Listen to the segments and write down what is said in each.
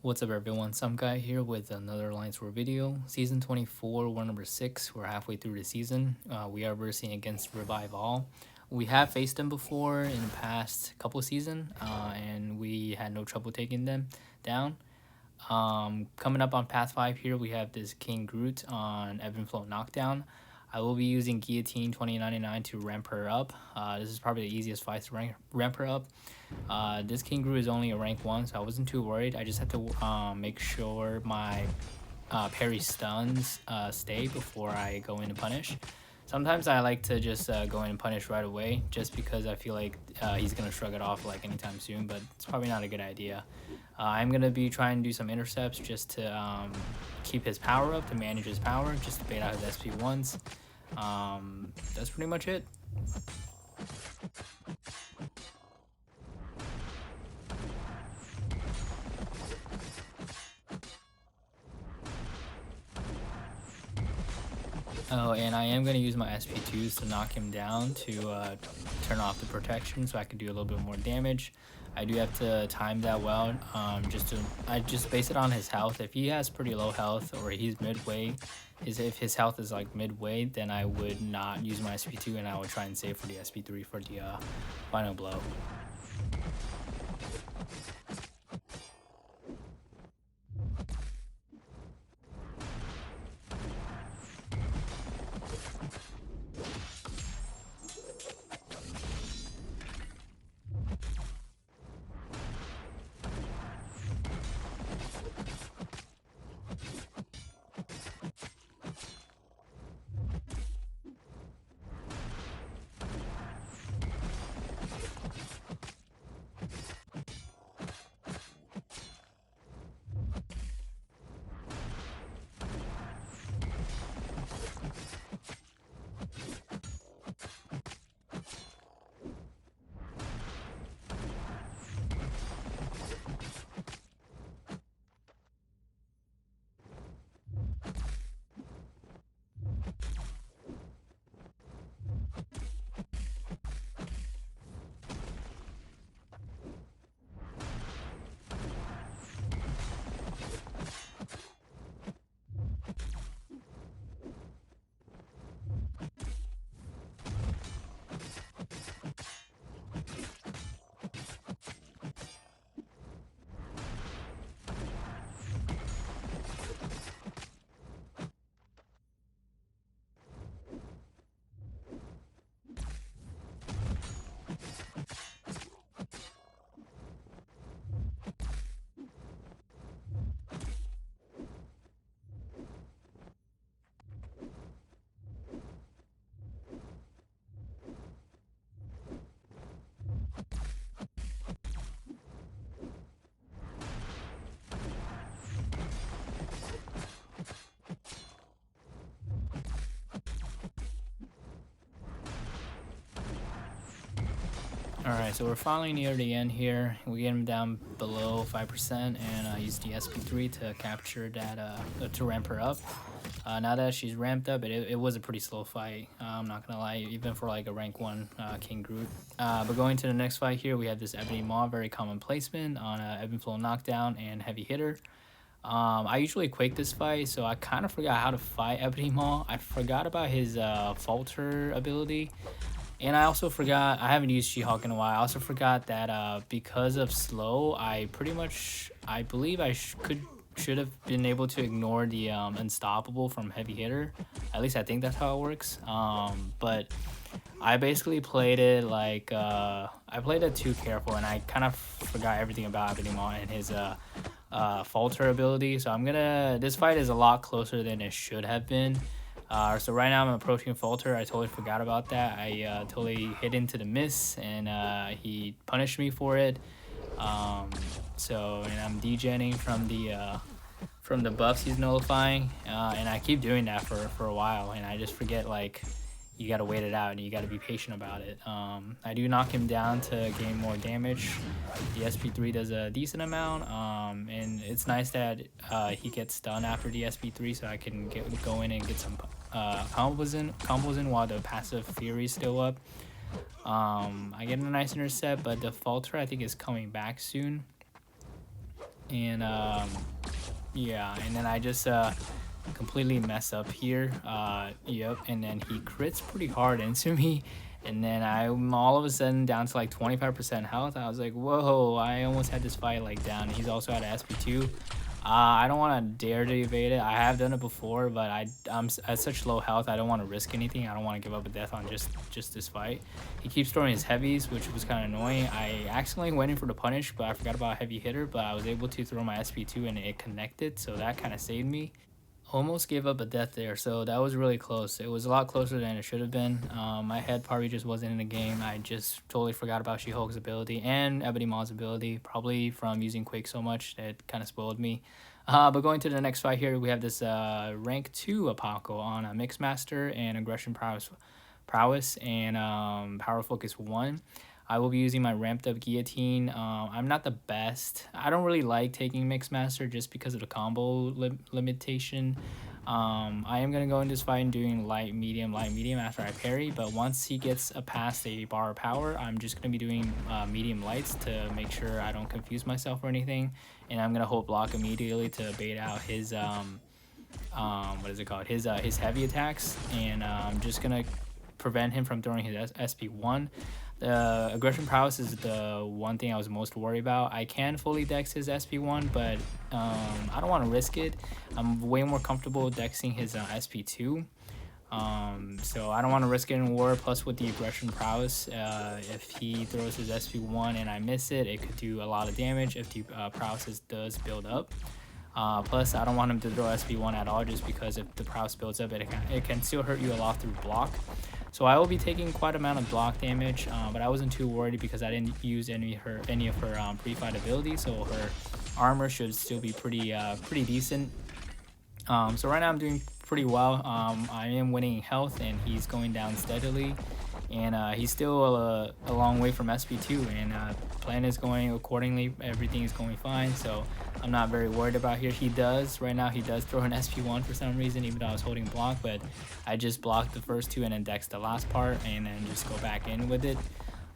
What's up everyone, some guy here with another Alliance War video. Season 24, war number 6, we're halfway through the season. We are versing against Revive All. We have faced them before in the past couple seasons, and we had no trouble taking them down. Coming up on Path 5 here, we have this King Groot on Ebb and Flow Knockdown. I will be using Guillotine 2099 to ramp her up. This is probably the easiest fight to ramp her up. This King Groot is only a rank 1, so I wasn't too worried. I just had to make sure my parry stuns stay before I go in to punish. Sometimes I like to just go in and punish right away, just because I feel like he's going to shrug it off like anytime soon, but it's probably not a good idea. I'm going to be trying to do some intercepts just to keep his power up, to manage his power, just to bait out his SP1s. That's pretty much it. Oh, and I am going to use my SP2s to knock him down to turn off the protection so I can do a little bit more damage. I do have to time that well. I just base it on his health. If he has pretty low health or he's midway, if his health is like midway, then I would not use my SP2 and I would try and save for the SP3 for the final blow. Alright, so we're finally near the end here. We get him down below 5% and use the SP3 to capture that, to ramp her up. Now that she's ramped up, it was a pretty slow fight, I'm not gonna lie, even for like a rank 1 King Groot. But going to the next fight here, we have this Ebony Maw, very common placement on Ebb and Flow Knockdown and Heavy Hitter. I usually quake this fight, so I kind of forgot how to fight Ebony Maw. I forgot about his falter ability. And I also forgot, I haven't used SHulk in a while. I also forgot that because of slow, I believe I should have been able to ignore the unstoppable from Heavy Hitter. At least I think that's how it works. But I basically played it like, I played it too careful and I kind of forgot everything about Ebony Maw and his falter ability. So this fight is a lot closer than it should have been. So right now I'm approaching Falter. I totally forgot about that. I totally hit into the miss and he punished me for it. And I'm degenning from the buffs he's nullifying. And I keep doing that for a while and I just forget, like, you gotta wait it out and you gotta be patient about it. I do knock him down to gain more damage. The SP3 does a decent amount, and it's nice that he gets stunned after the SP3, so I can go in and get some combos in while the passive fury is still up. I get a nice intercept, but the falter I think is coming back soon. and yeah, and then I just completely mess up here. Yep, and then he crits pretty hard into me, and then I'm all of a sudden down to like 25% health. I was like, whoa, I almost had this fight like down. He's also at SP2. I don't want to dare to evade it. I have done it before, but I'm at such low health. I don't want to risk anything. I don't want to give up a death on just this fight. He keeps throwing his heavies, which was kind of annoying. I accidentally went in for the punish, but I forgot about heavy hitter. But I was able to throw my SP2 and it connected, so that kind of saved me. Almost gave up a death there, so that was really close. It was a lot closer than it should have been. My head probably just wasn't in the game. I just totally forgot about SHulk's ability and Ebony Maw's ability, probably from using Quake so much that it kind of spoiled me. But going to the next fight here, we have this rank 2 Apoco on a Mixmaster and Aggression Prowess and Power Focus 1. I will be using my ramped up guillotine. I'm not the best. I don't really like taking Mixmaster just because of the combo limitation. I am going to go in this fight and doing light, medium after I parry. But once he gets past a bar of power, I'm just going to be doing medium lights to make sure I don't confuse myself or anything. And I'm going to hold block immediately to bait out his, what is it called? His heavy attacks. And I'm just going to prevent him from throwing his SP1. The aggression prowess is the one thing I was most worried about. I can fully dex his SP1, but I don't want to risk it. I'm way more comfortable dexing his SP2. So I don't want to risk it in war. Plus with the aggression prowess, if he throws his SP1 and I miss it, it could do a lot of damage if the prowess does build up. Plus I don't want him to throw SP1 at all, just because if the prowess builds up, it can still hurt you a lot through block. So I will be taking quite amount of block damage, but I wasn't too worried because I didn't use any of her pre-fight abilities, so her armor should still be pretty decent. So right now I'm doing pretty well. I am winning health and he's going down steadily, and he's still a long way from SP2, and plan is going accordingly. Everything is going fine, so I'm not very worried about here. Right now he does throw an SP1 for some reason, even though I was holding block, but I just blocked the first two and then dex the last part and then just go back in with it.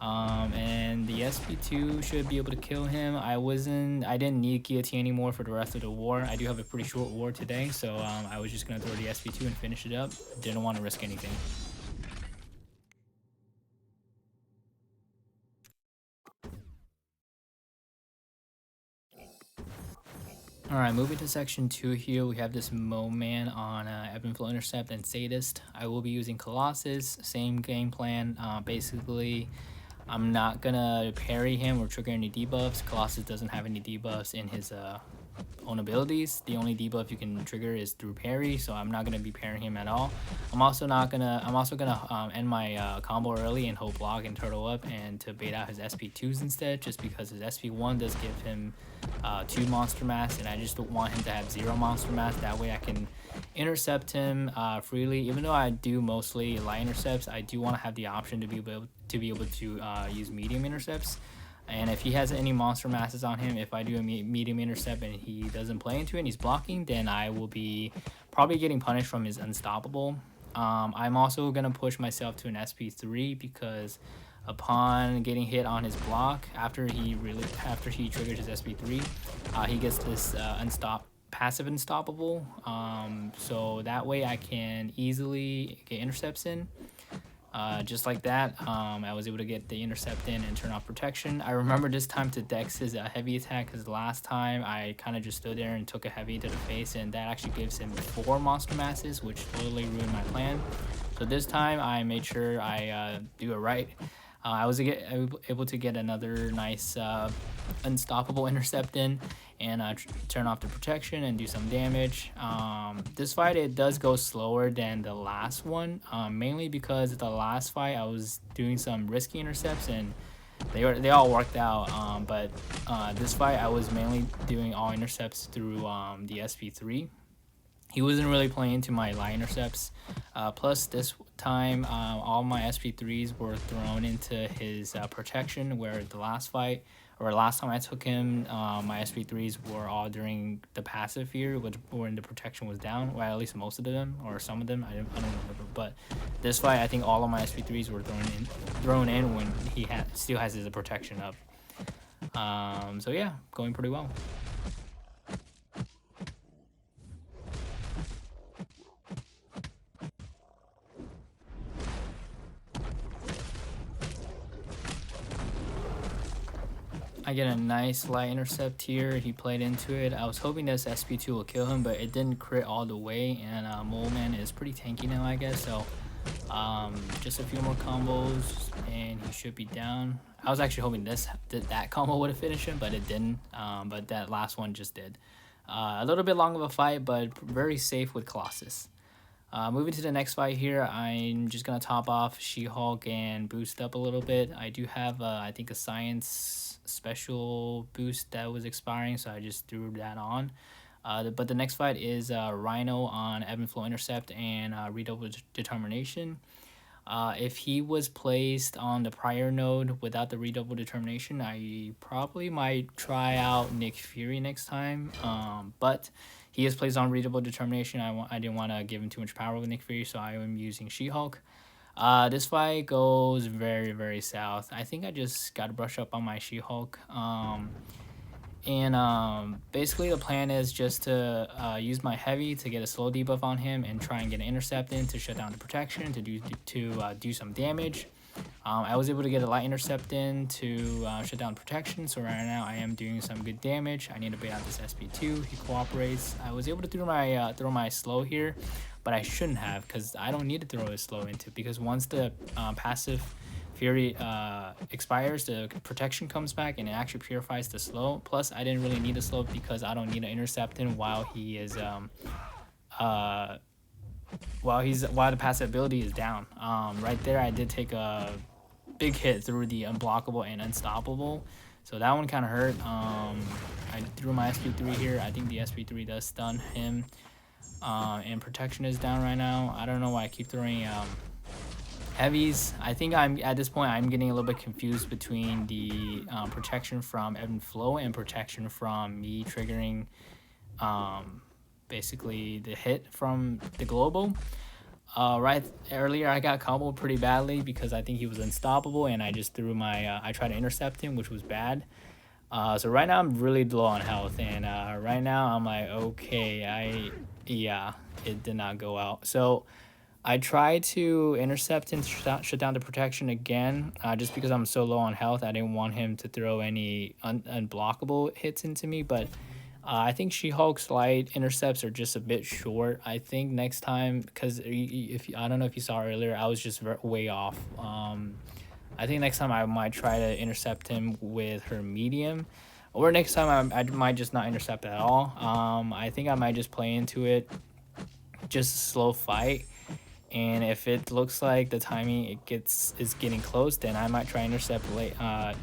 And the SP2 should be able to kill him. I didn't need guillotine anymore for the rest of the war. I do have a pretty short war today, so I was just gonna throw the SP2 and finish it up. Didn't want to risk anything. Alright, moving to section 2 here, we have this Mo Man on Ebb and Flow Intercept and Sadist. I will be using Colossus, same game plan. Basically, I'm not gonna parry him or trigger any debuffs. Colossus doesn't have any debuffs in his own abilities. The only debuff you can trigger is through parry, so I'm not gonna be parrying him at all. I'm also gonna end my combo early and hold block and turtle up and to bait out his SP2s instead, just because his SP1 does give him 2 monster mass, and I just don't want him to have 0 monster mass. That way I can intercept him freely. Even though I do mostly light intercepts, I do want to have the option to be able to use medium intercepts. And if he has any monster masses on him, if I do a medium intercept and he doesn't play into it and he's blocking, then I will be probably getting punished from his unstoppable. I'm also gonna push myself to an SP3 because upon getting hit on his block, after he triggers his SP3, he gets this passive unstoppable. So that way I can easily get intercepts in. Just like that, I was able to get the intercept in and turn off protection. I remember this time to dex his heavy attack, because last time I kind of just stood there and took a heavy to the face, and that actually gives him 4 monster masses, which totally ruined my plan. So this time I made sure I do it right. I was able to get another nice unstoppable intercept in and turn off the protection and do some damage. This fight, it does go slower than the last one, mainly because the last fight I was doing some risky intercepts and they all worked out, but this fight I was mainly doing all intercepts through the SP3. He wasn't really playing into my light intercepts. Plus this time, all my SP3s were thrown into his protection, where the last fight, or last time I took him, my SP3s were all during the passive here, when the protection was down. Well, at least most of them, or some of them, I don't remember. But this fight, I think all of my SP3s were thrown in when he still has his protection up. So yeah, going pretty well. I get a nice light intercept here. He played into it. I was hoping this SP2 will kill him, but it didn't crit all the way. And Mole Man is pretty tanky now, I guess. So just a few more combos, and he should be down. I was actually hoping that combo would have finished him, but it didn't. But that last one just did. A little bit long of a fight, but very safe with Colossus. Moving to the next fight here, I'm just going to top off SHulk and boost up a little bit. I do have, I think, a science special boost that was expiring, so I just threw that on. But the next fight is Rhino on Ebb and Flow Intercept and Redouble Determination. If he was placed on the prior node without the Redouble Determination, I probably might try out Nick Fury next time. But he is placed on Redouble Determination. I didn't want to give him too much power with Nick Fury, so I am using SHulk. This fight goes very, very south. I think I just got to brush up on my SHulk. Basically the plan is just to use my heavy to get a slow debuff on him and try and get an intercept in to shut down the protection to do some damage. I was able to get a light intercept in to shut down protection, so right now I am doing some good damage. I need to bait out this SP2. He cooperates. I was able to throw my slow here, but I shouldn't have, because I don't need to throw a slow into, because once the passive Fury expires, the protection comes back and it actually purifies the slow. Plus I didn't really need a slow because I don't need to intercept him while he is while the passive ability is down. Right there I did take a big hit through the unblockable and unstoppable, so that one kind of hurt. I threw my SP3 here. I think the SP3 does stun him, and protection is down right now. I don't know why I keep throwing heavies. I think at this point I'm getting a little bit confused between the protection from Ebb and Flow and protection from me triggering basically the hit from the global. Right earlier I got comboed pretty badly because I think he was unstoppable, and I just threw my I tried to intercept him, which was bad. So right now I'm really low on health, and right now I'm like, okay, yeah, it did not go out. So I tried to intercept and shut down the protection again, just because I'm so low on health. I didn't want him to throw any unblockable hits into me, but I think SHulk's light intercepts are just a bit short. I think next time, because I don't know if you saw earlier, I was just way off. I think next time I might try to intercept him with her medium, or next time I might just not intercept at all. I think I might just play into it, just a slow fight. And if it looks like the timing is getting close, then I might try intercept late.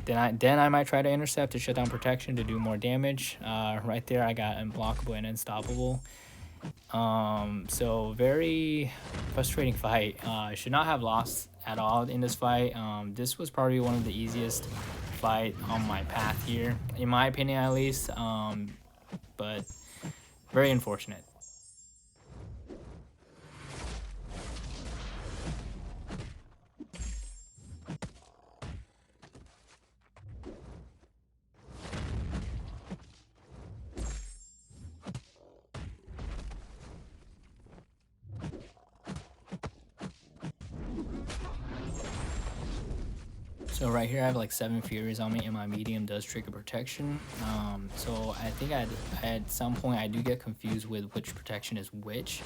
Then I might try to intercept to shut down protection to do more damage. Right there I got unblockable and unstoppable. So very frustrating fight. I should not have lost at all in this fight. This was probably one of the easiest fight on my path here, in my opinion at least. But very unfortunate. So right here I have like 7 Furies on me, and my medium does trigger protection. So I think at some point I do get confused with which protection is which.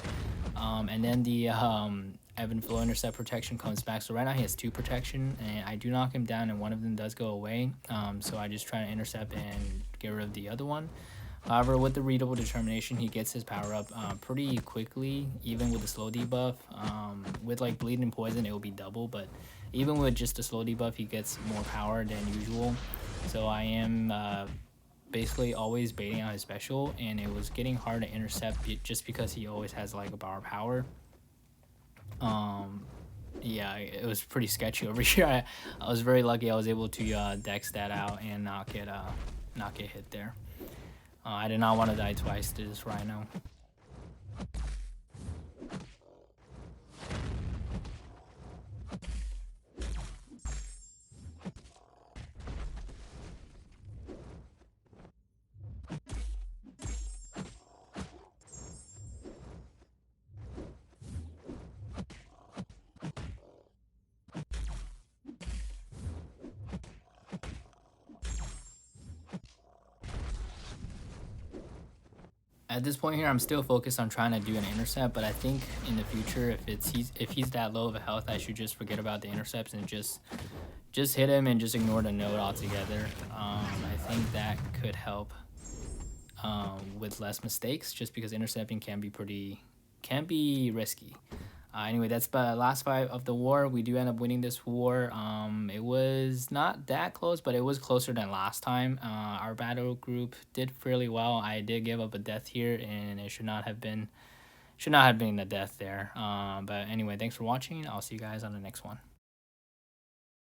And then the Ebb and Flow intercept protection comes back. So right now he has 2 protection, and I do knock him down and one of them does go away. So I just try to intercept and get rid of the other one. However, with the Redouble Determination, he gets his power up pretty quickly, even with the slow debuff. With like Bleed and Poison, it will be double, but even with just the slow debuff, he gets more power than usual. So I am basically always baiting out his special, and it was getting hard to intercept just because he always has like a bar power. Yeah, it was pretty sketchy over here. I was very lucky I was able to dex that out and not get hit there. I did not want to die twice to this Rhino. At this point here, I'm still focused on trying to do an intercept, but I think in the future, if he's that low of a health, I should just forget about the intercepts and just hit him and just ignore the node altogether. I think that could help with less mistakes, just because intercepting can be risky. Anyway, that's the last fight of the war. We do end up winning this war. It was not that close, but it was closer than last time. Our battle group did fairly well. I did give up a death here, and it should not have been a death there. But anyway, thanks for watching. I'll see you guys on the next one.